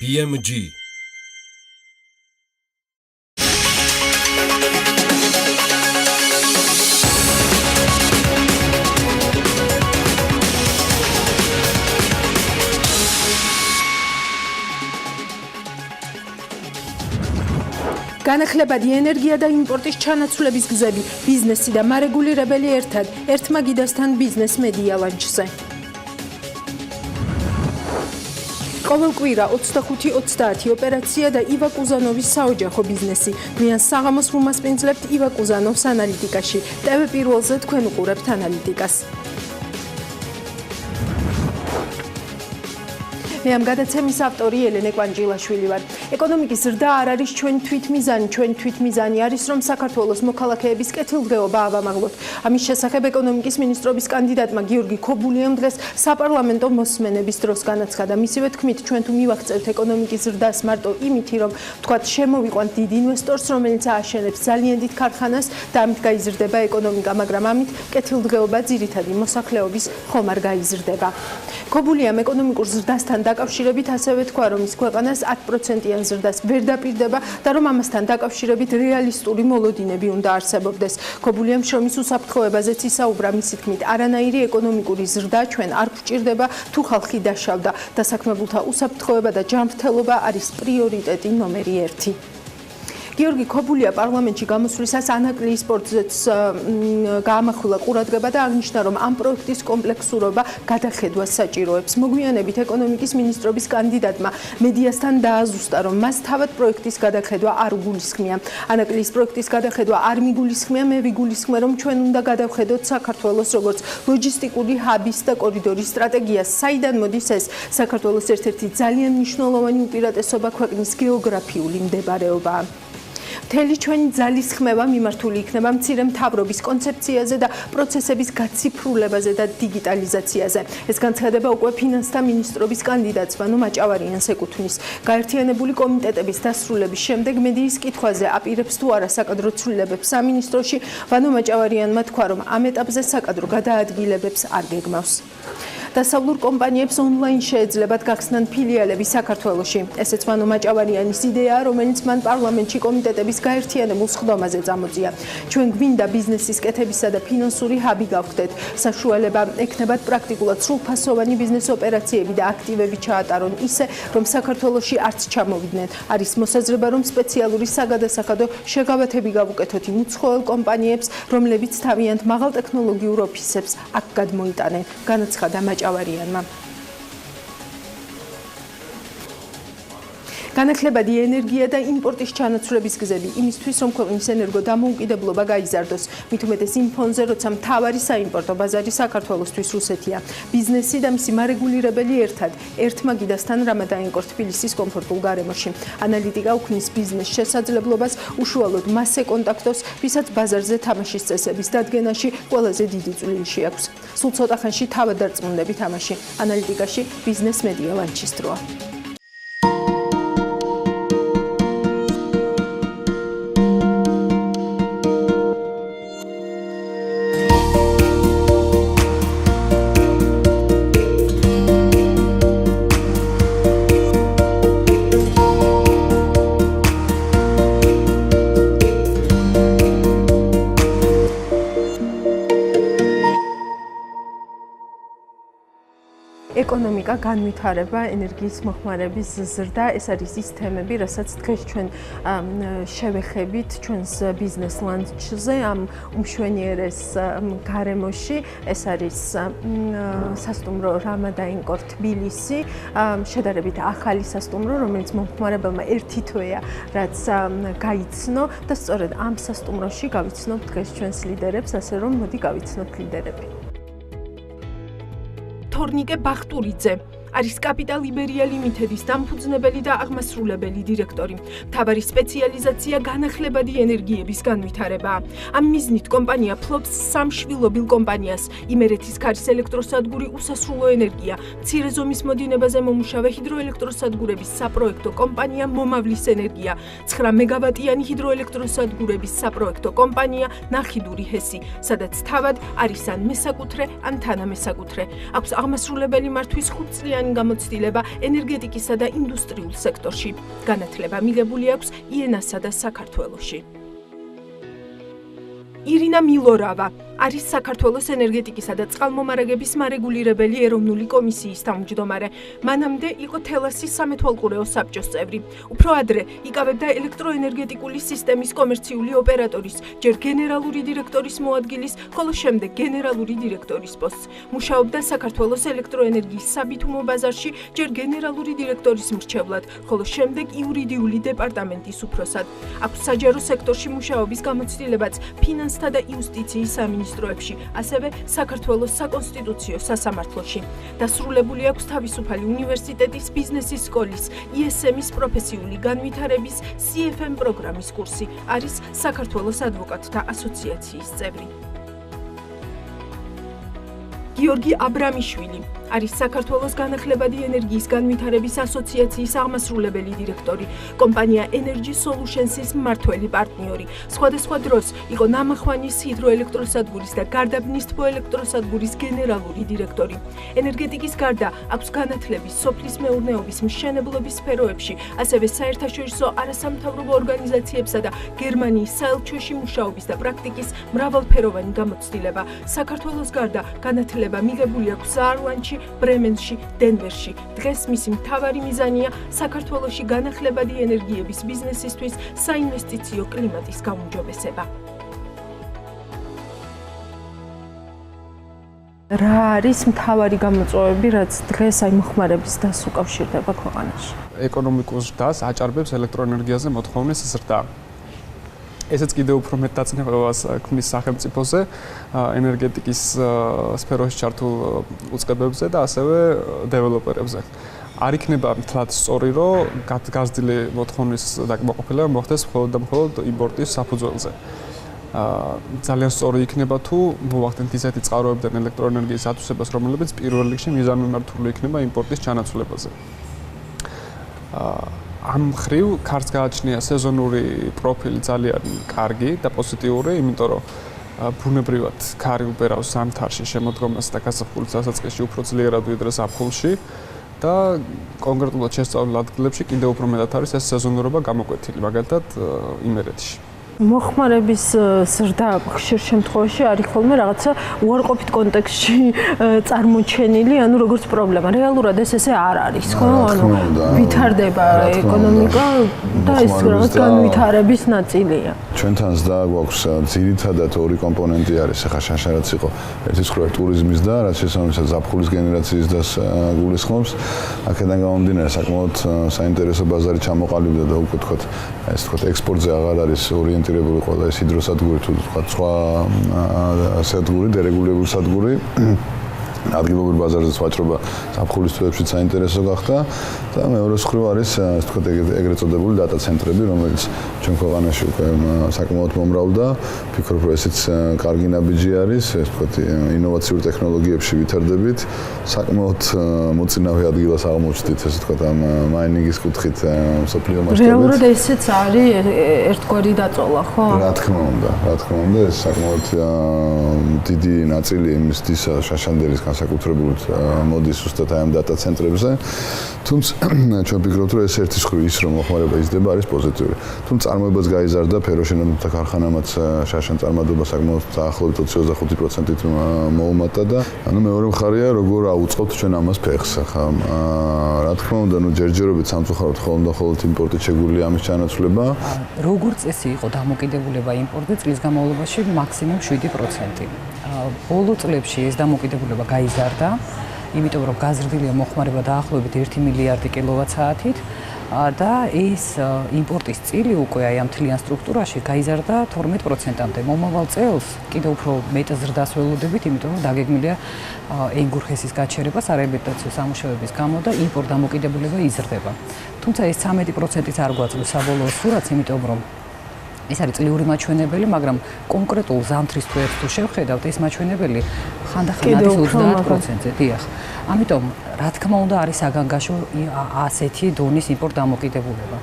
BMG განახლებადი ენერგია და იმპორტის ჩანაცვლების გზები, ბიზნესი და მარეგულირებელი ერთად, ერთმა გიდასთან ბიზნეს მედია ლანჩზე. ყოველ კვირა 25-30 ოპერაცია და ივა კუზანოვის საოჯახო ბიზნესი. გვიან საღამოს ვუმასპინძლებთ ივა კუზანოვს ანალიტიკაში. TV პირველზე თქვენ უყურებთ ანალიტიკას. მე ამ გადაცემის ავტორი ელენე კვანჯილაშვილი ვარ. ეკონომიკის ზრდა არ არის ჩვენი თვითმიზანი, ჩვენი თვითმიზანი არის რომ საქართველოს მოქალაქეების კეთილდღეობა ავამაღლოთ. ამის შესახებ ეკონომიკის მინისტრობის კანდიდატმა გიორგი ქობულიამ დღეს საპარლამენტო მოსმენების დროს განაცხადა. მისივე თქმით, ჩვენ თუ მივახცევთ ეკონომიკის ზრდას მარტო იმითი, რომ თქვათ შემოვიყვანთ დიდ ინვესტორს, რომელიც ააშენებს ძალიან დიდ ქარხანას და ამით გაიზრდება ეკონომიკა, მაგრამ ამით კეთილდღეობა ძირითადი მოსახლეობის ხომ არ გაიზრდება. ქობულიამ ეკონომიკურ ზრდასთან დაკავშირებით ასევე თქვა, რომ ის ქვეყანას 10%-იან ზრდას ვერ დაპირდება და რომ ამასთან დაკავშირებით რეალისტური მოლოდინები უნდა არსებობდეს. ქობულიამ შრომის უსაფრთხოებაზეც ისაუბრა, მისი თქმით, არანაირი ეკონომიკური ზრდა ჩვენ არ გვჭირდება, თუ ხალხი დაშავდა. დასაქმებულთა უსაფრთხოება და ჯანმრთელობა არის პრიორიტეტი ნომერი 1. გიორგი ქობულია პარლამენტში გამოსვლისას ანაკლიის სპორტზეც გაამახვილა ყურადღება და აღნიშნა, რომ ამ პროექტის კომპლექსურობა გადახედვას საჭიროებს. მოგვიანებით ეკონომიკის მინისტრობის კანდიდატმა მედიასთან დააზუსტა, რომ მას თავად პროექტის გადახედვა არ გულისხმია. ანაკლიის პროექტის გადახედვა არ მიგულისხმია, მე ვიგულისხმე, რომ ჩვენ უნდა გადავხედოთ საქართველოს როგორც ლოჯისტიკური ჰაბის და კორიდორის სტრატეგიას. საიდან მოდის ეს? საქართველოს ერთ-ერთი ძალიან მნიშვნელოვანი უპირატესობა ქვეყნის გეოგრაფიული მდებარეობაა. მთელი ჩვენი ძალის ხმევა მიმართული იქნება მცირე მთავრობის კონცეფციაზე და პროცესების გაციფრულებაზე და დიგიტალიზაციაზე. ეს განცხადება უკვე ფინანსთა მინისტრობის კანდიდატს ვანო მაჭავარიანს ეკუთვნის. გაერთიანებული კომიტეტების დასრულების შემდეგ მედიის კითხვაზე აპირებს თუ არა საკადრო ცვლილებებს სამინისტროში, ვანო მაჭავარიანმა თქვა, რომ ამ ეტაპზე საკადრო გადაადგილებებს არ გეგმავს. დასავლურ კომპანიებს ონლაინ შეეძლებათ გახსნან ფილიალები საქართველოში. ესეც ვანო მაჭავარიანის იდეაა, რომელიც მან პარლამენტში კომიტეტების გაერთიანებულ სხდომაზე წამოწია. ჩვენ გვინდა ბიზნესის კეთებისა და ფინანსური ჰაბი გავხდეთ. საშუალება ექნებათ პრაქტიკულად სრულფასოვანი ბიზნეს ოპერაციები და აქტივები ჩაატარონ ისე, რომ საქართველოში არც ჩამოვიდნენ. არის მოსაზრება, რომ სპეციალური საგადასახადო შეღავათები გავუკეთოთ იმ უცხოელ კომპანიებს, რომლებიც თავიანთ მაღალტექნოლოგიურ ოფისებს აქ გადმოიტანენ. განაცხადა მაჭავარიანმა. განახლებადი ენერგია და იმპორტის ჩანაცვლების გზები იმისთვის, რომ ქვეყნის ენერგო დამოუკიდებლობა გაიზარდოს. მით უმეტეს იმ ფონზე, როცა მთავარი საიმპორტო ბაზარი საქართველოსთვის რუსეთია. ბიზნესი და მისი მარეგულირებელი ერთად, ერთმა გიდასთან რამადაენკორ თბილისის კომფორტულ გარემოში. ანალიტიკა უქმნის ბიზნეს შესაძლებლობას უშუალოდ მასზე კონტაქტოს, ვისაც ბაზარზე თამაშის წესების დადგენაში ყველაზე დიდი წვლილი აქვს. სულ ცოტა ხანში თავადარწმუნდები თამაში. ანალიტიკაში ბიზნეს მედია ლანჩის დროა. ეკონომიკა, განვითარება, ენერგიის მოხმარების ზრდა, ეს არის ის თემები, რასაც დღეს ჩვენ შევეხებით ჩვენს ბიზნეს ლანჩზე ამ უმშვენიერეს გარემოში. ეს არის სასტუმრო რამადაენკორ თბილისი, შედარებით ახალი სასტუმრო, რომელიც მომხმარებელმა ერთი თვეა, რაც გაიცნო და სწორედ ამ სასტუმროში გავიცნობთ დღეს ჩვენს ლიდერებს, ასე რომ მოდი გავიცნობთ ლიდერები. თორნიკე ბახტურიძე არის კაპიტალ იბერია ლიმიტედის დამფუძნებელი და აღმასრულებელი დირექტორი. მთავარი სპეციალიზაცია განახლებადი ენერგიების განვითარებაა. ამ მიზნით კომპანია ფლობს სამშვილობილ კომპანიას: იმერეთის ქარის ელექტროსადგური უსასრულო ენერგია, მცირე ზომის მოდინებაზე მომუშავე ჰიდროელექტროსადგურების საპროექტო კომპანია მომავლის ენერგია, 9 მეგავატიანი ჰიდროელექტროსადგურების საპროექტო კომპანია ნახიდური ჰესი, სადაც თავად არის ან მესაკუთრე, ან თანამესაკუთრე. აქვს აღმასრულებელი მართვის 5 წლიანი მნიშვნელოვანი გამოცდილება ენერგეტიკისა და ინდუსტრიულ სექტორში. განათლება მიღებული აქვს იენასა და საქართველოში. ირინა მილორავა არის საქართველოს ენერგეტიკისა და წყალმომარაგების მარეგულირებელი ეროვნული კომისიის თავმჯდომარე. მანამდე იყო თელასის სამეთვალყურეო საბჭოს წევრი. უფრო ადრე იკავებდა ელექტროენერგეტიკული სისტემის კომერციული ოპერატორის, ჯერ გენერალური დირექტორის მოადგილის, ხოლო შემდეგ გენერალური დირექტორის პოსტს. მუშაობდა საქართველოს ელექტროენერგიის საბითუმო ბაზარში, ჯერ გენერალური დირექტორის მრჩევლად, ხოლო შემდეგ იურიდიული დეპარტამენტის უფროსად. აქვს საჯარო სექტორში მუშაობის გამოცდილებაც ფინანსთა და იუსტიციის სამინისტროებში, ასევე საქართველოს საკონსტიტუციო სასამართლოში. დასრულებული აქვს თავისუფალი უნივერსიტეტის ბიზნესის სკოლის, ISM-ის პროფესიული განვითარების CFM პროგრამის კურსი, არის საქართველოს ადვოკატთა ასოციაციის წევრი. გიორგი აბრამიშვილი არის საქართველოს განახლებადი ენერგიის განვითარების ასოციაციის აღმასრულებელი დირექტორი, კომპანია Energy Solutions-ის მმართველი პარტნიორი. სხვადასხვა დროს იყო ნამახვანის ჰიდროელექტროსადგურის და გარდაბნის თბოელექტროსადგურის გენერალური დირექტორი. ენერგეტიკის გარდა აქვს განათლების, სოფლის მეურნეობის, მშენებლობის სფეროებში, ასევე საერთაშორისო არასამთავრობო ორგანიზაციებსა და გერმანიის საელჩოში მუშაობის და პრაქტიკის მრავალფეროვანი გამოცდილება. საქართველოს გარდა განათლება მიღებული აქვს საარლანში, ბრემენში, დენვერში. დღეს მისი მთავარი მიზანია საქართველოში განახლებადი ენერგიების ბიზნესისთვის საინვესტიციო კლიმატის გაუმჯობესება. რა არის მთავარი გამოწვევები, რაც დღეს აი მოხმარების დას უკავშირდება ქვეყანაში? ეკონომიკურ ზრდას აჭარბებს ელექტროენერგიაზე მოთხოვნის ზრდა. ესეც კიდევ უფრო მეტ დაწინაურებას ქმნის სახელმწიფოზე, ენერგეტიკის სფეროში ჩართულ უწყებებზე და ასევე დეველოპერებზე. არ იქნება მთლად სწორი, რომ გაზრდილი მოთხოვნის დაკმაყოფილება მოხდეს მხოლოდ და მხოლოდ იმპორტის საფუძველზე. ძალიან სწორი იქნება თუ მოვახდენთ ისეთი წყაროებიდან ელექტროენერგიის ათვისებას, რომლებიც პირველ რიგში მიზანმიმართული იქნება იმპორტის ჩანაცვლებაზე. ამ ხრივ ქარს გააჩნია სეზონური პროფილი ძალიან კარგი და პოზიტიური, იმიტომ რომ ბუნებრივად ქარი უბერავს ზამთარში შემოდგომას და გაზაფხულის დასაწყისში უფრო ძლიერად ვიდრე ზაფხულში და კონკრეტულად შესწავლილ ადგილებში კიდევ უფრო მეტად არის ეს სეზონურობა გამოკვეთილი, მაგალითად იმერეთში. მოხმარების ზრდა ხშირ შემთხვევაში არის ხოლმე რაღაცა უარყოფით კონტექსტში წარმოჩენილი, ანუ როგორც პრობლემა. რეალურად ესე არ არის, ხო? ანუ ვითარდება ეკონომიკა და ეს რაღაც განვითარების ნაწილია. ჩვენთან ზრდა გვაქვს ძირითადად ორი კომპონენტი არის, ახლა შანშარაც იყო ერთის მხრივ ტურიზმის და რაც შესაბამისად ზაფხულის გენერაციის დას გულისხმობს. აქედან გამომდინარე საკმაოდ საინტერესო ბაზარი ჩამოყალიბდა და უკვე თქვათ ეს თქვათ ექსპორტზე აღარ არის ორიენტირებული ყველა ეს ჰიდროსადგური თუ თქვათ სხვა სადგური, დერეგულირებული სადგური. ადგილობრივ ბაზარზე ვაჭრობა ზაფხულის თვეებში საინტერესო გახდა და მეორე მხრივ არის ასე ვთქვათ ეგრეთ წოდებული დატა ცენტრები, რომელიც ჩვენ ქვეყანაში უკვე საკმაოდ მომრავლდა. ვფიქრობ, რომ ესეც კარგი ნაბიჯი არის, ასე ვთქვათ ინოვაციურ ტექნოლოგიებში ვითარდებით. საკმაოდ მოწინავე ადგილას აღმოჩნდით, ასე ვთქვათ ამ მაინინგის კუთხით მსოფლიო მასშტაბით. რეალურად ესეც არის ერთგვარი დაწოლა, ხო? რა თქმა უნდა, ეს საკმაოდ დიდი ნაწილი იმის შაშანდერის განსაკუთრებულად მოდის ზუსტად აი ამ დატა ცენტრებზე. თუმცა ჩვენ ვფიქრობთ, რომ ეს ერთი მხრივ ის რომ მოხმარება იზრდება არის პოზიტიური. თუმცა წარმოებაც გაიზარდა, ფეროშენებთა ქარხანამაც შაშან წარმატება საკმაოდ დაახლოებით 25%-ით მოუმატა და ანუ მეორე მხარეა როგორ აუწყობთ ჩვენ ამას ფეხს. ახლა რა თქმა უნდა, ჯერჯერობით სამწუხაროდ ხოლმე იმპორტით შეგვიძლია ამის ჩანაცვლება. როგორც წესი იყო დამოკიდებულება იმპორტზე წლის განმავლობაში მაქსიმუმ 7%. ბოლო წლებში ეს დამოკიდებულება გაიზარდა, იმიტომ რომ გაზრდილია მოხმარება დაახლოებით 1 მილიარდი კილოვატ-საათით და ეს იმპორტის წილი უკვე აი ამ მთლიან სტრუქტურაში გაიზარდა 12%-მდე. მომავალ წელს კიდევ უფრო მეტ ზრდას ველოდებით, იმიტომ რომ დაგეგმილია ენგურხესის გაჩერება სარეაბილიტაციო სამუშაოების გამო და იმპორტ დამოკიდებულება იზრდება. თუმცა ეს 13%-იც არ გვაძლევს საბოლოო სურათს, იმიტომ რომ ეს არის წლიური მაჩვენებელი, მაგრამ კონკრეტულ ზამთრის თვეებს თუ შევხედავთ, ეს მაჩვენებელი ხანდახან არის 30%-ზე, დიახ. ამიტომ რა თქმა უნდა არის საგანგაშო ასეთი დონის იმპორტ დამოკიდებულება.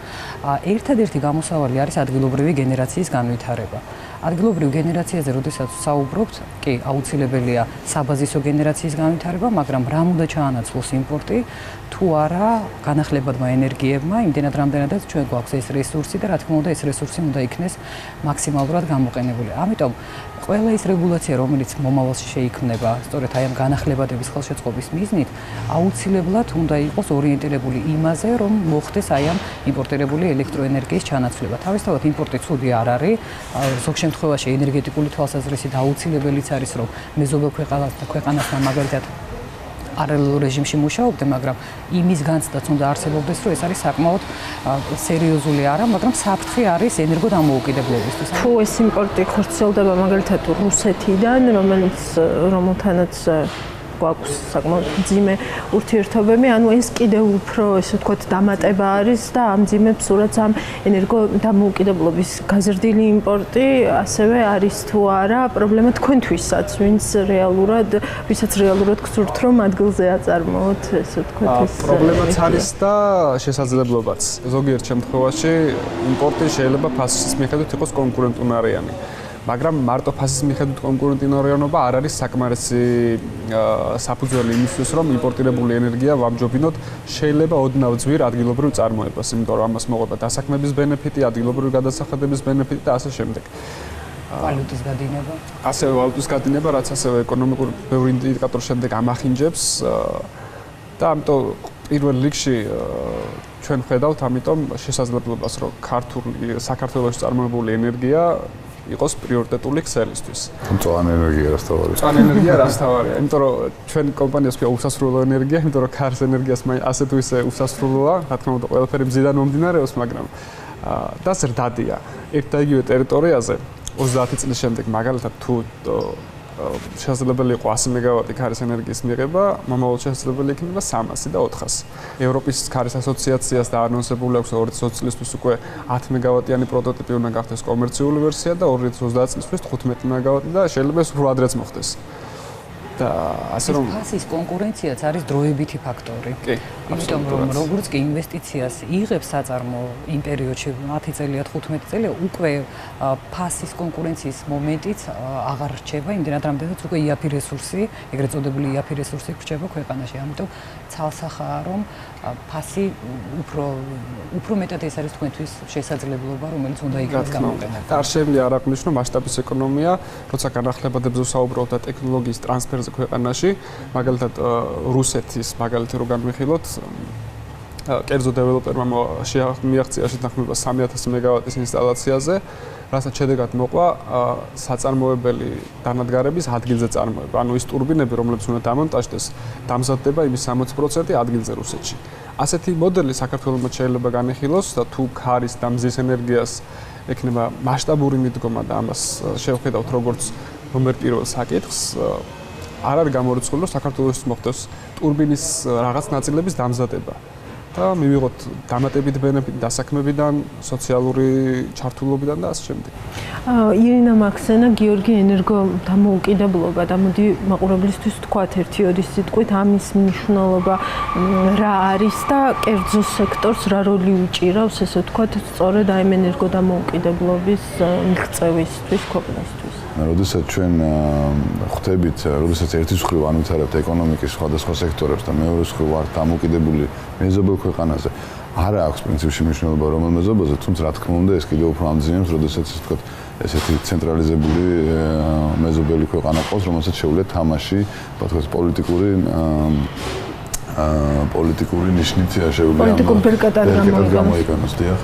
ერთადერთი გამოსავალი არის ადგილობრივი გენერაციის განვითარება. ადგილობრივ გენერაციაზე როდესაც საუბრობთ, კი, აუცილებელია საბაზისო გენერაციის განვითარება, მაგრამ რა უნდა ჩაანაცვლოს იმპორტი, თუ არა განახლებადმა ენერგიებმა, იმდენად რამდენადაც ჩვენ გვაქვს ეს რესურსი და რა თქმა უნდა ეს რესურსი უნდა იქნეს მაქსიმალურად გამოყენებული. ამიტომ ყველა ის რეგულაცია, რომელიც მომავალში შეიქმნება, სწორედ აი ამ განახლებადების ხელშეწყობის მიზნით, აუცილებლად უნდა იყოს ორიენტირებული იმაზე, რომ მოხდეს აი ამ იმპორტირებული ელექტროენერგიის ჩანაცვლება. თავისთავად იმპორტი ცუდი არ არის, ზოგ შემთხვევაში ენერგეტიკული თვალსაზრისით აუცილებელიც არის, რომ მეზობელ ქვეყანასთან მაგალითად პარალელურ რეჟიმში მუშაობდე, მაგრამ იმის განცდაც უნდა არსებობდეს, რომ ეს არის საკმაოდ სერიოზული არა, მაგრამ საფრთხე არის ენერგოდამოუკიდებლობისთვის. თუ ეს იმპორტი ხორციელდება მაგალითად რუსეთიდან, რომელთანაც გვაქვს საკმაოდ მძიმე ურთიერთობები, ანუ ეს კიდევ უფრო, ესე ვთქვათ, დამატება არის და ამძიმებს სურათს ამ ენერგოდამოუკიდებლობის გაზრდილი იმპორტი, ასევე არის თუ არა პრობლემა თქვენთვისაც, ვისაც რეალურად გსურთ, რომ ადგილზე აწარმოოთ, ესე ვთქვათ, ეს პრობლემაც არის და შესაძლებლობაც. ზოგიერთ შემთხვევაში იმპორტი შეიძლება ფასის მიხედვით იყოს კონკურენტუნარიანი. მაგრამ მარტო ფასის მიხედვით კონკურენტუნარიანობა არ არის საკმარისი საფუძველი იმისთვის, რომ იმპორტირებული ენერგია ვამჯობინოთ, შეიძლება ოდნავ ძვირ ადგილობრივ წარმოებას, იმიტომ რომ ამას მოყვება დასაქმების ბენეფიტი, ადგილობრივი გადასახადების ბენეფიტი და ასე შემდეგ. ვალუტის გადინება. ასევე ვალუტის გადინება, რაც ასევე ეკონომიკურ ბევრი ინდიკატორ შემდეგ ამახინჯებს და ამიტომ პირველ რიგში ჩვენ ხედავთ ამიტომ შესაძლებლობას, რომ საქართველოში წარმოებული ენერგია იყოს პრიორიტეტული ქსელისთვის. მწვანე ენერგია რასთავარია. მწვანე ენერგია რასთავარია. იმიტომ რომ ჩვენ კომპანიას ქვია უსასრულო ენერგია, იმიტომ რომ ქარს ენერგიას ასე თუ ისე უსასრულოა, რა თქმა უნდა, ყველაფერი მზიდან მომდინარეობს, მაგრამ და ზრდადია. ერთ და იგივე ტერიტორიაზე 30 წლის შემდეგ მაგალითად თუ შესაძლებელი იყო 100 მეგავატი ქარის ენერგიის მიღება, მომავალ შესაძლებელი იქნება 300 და 400. ევროპის ქარის ასოციაციას დაანონსებული აქვს 2020 წლისთვის უკვე 10 მეგავატიანი პროტოტიპი უნდა გახდეს კომერციული ვერსია და 2030 წლისთვის 15 მეგავატი და შეიძლება ეს უფრო ადრეც მოხდეს. და ასე რომ ფასის კონკურენციაც არის დროებითი ფაქტორი. კი, იმიტომ რომ როგორც კი ინვესტიციას იღებს საწარმო იმ პერიოდში 10 წელია 15 წელია უკვე ფასის კონკურენციის მომენტიც აღარ რჩება, იმდენად რამდენადაც უკვე იაფი რესურსი, ეგრეთ წოდებული იაფი რესურსი რჩება ქვეყანაში. ამიტომ ცალსახაა რომ ფასი უფრო მეტად ეს არის თქვენთვის შესაძლებლობა, რომელიც უნდა იქნას გამოყენება. და არ შეიძლება არ აღნიშნო მასშტაბის ეკონომია, როცა განახლებადებებზე საუბრობთ და ტექნოლოგიის ტრანსფერზე ქვეყანაში, მაგალითად რუსეთის მაგალითი რო განვიხილოთ, კერძო დეველოპერმა მიაღწია შეთანხმება 3000 მეგავატის ინსტალაციაზე, რასაც შედეგად მოყვა საწარმოებელი დანადგარების ადგილზე წარმოება. ანუ ის ტურბინები, რომლებიც უნდა დამონტაჟდეს, დამზადდება იმის 60% ადგილზე რუსეთში. ასეთი მოდელი საქართველოს შეიძლება განიხილოს და თუ ქარის და მზის ენერგიას ექნება მასშტაბური მიდგომა და ამას შევხედავთ როგორც ნომერ პირველ საკითხს, არ არის გამორიცხული, რომ საქართველოს მოხდეს ტურბინის რაღაც ნაწილების დამზადება და მივიღოთ დამატებით ბენეფიტი დასაქმებიდან, სოციალური ჩართულობიდან და ასე შემდეგ. ირინა მაქსენა, გიორგი, ენერგოდამოუკიდებლობა და მოდი მაყურებლისთვის ვთქვათ ერთი-ორი სიტყვით ამის მნიშვნელობა რა არის და კერძო სექტორს რა როლი უჭირავს, ესე ვთქვათ, სწორედ აი ენერგოდამოუკიდებლობის მიღწევისთვის ქვეყნისთვის. როდესაც ჩვენ ხვდებით, როდესაც ერთის მხრივ ანვითარებთ ეკონომიკის სხვადასხვა სექტორებს და მეორეს მხრივ ვართ დამოკიდებული მეზობელ ქვეყანაზე, არ აქვს პრინციპში მნიშვნელობა რომელ მეზობელზე, თუმცა რა თქმა უნდა ეს კიდევ უფრო ამძიმებს, როდესაც ასე ვთქვათ, ესეთი ცენტრალიზებული მეზობელი ქვეყანა ყავს, რომელსაც შეუძლია თამაში, ვთქვათ, პოლიტიკური ნიშნით შეუძლია პოლიტიკურ ბერკატად გამოიყენოს, დიახ.